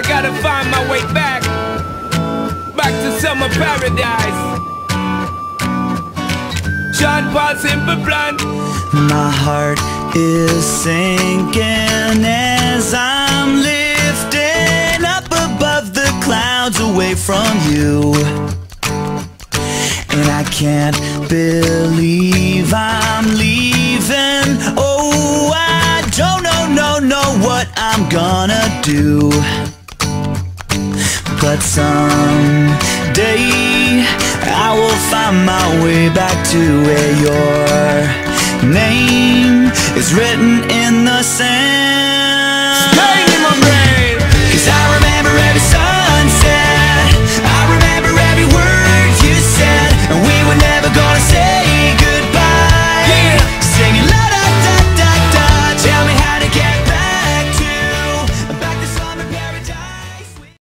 gotta find my way back to summer paradise. John Paul Simple Plan. My heart is sinking as I'm lifting up above the clouds away from you. And I can't believe I'm leaving. Oh, I don't know what I'm gonna do. But someday I will find my way back to where your name is written in the sand.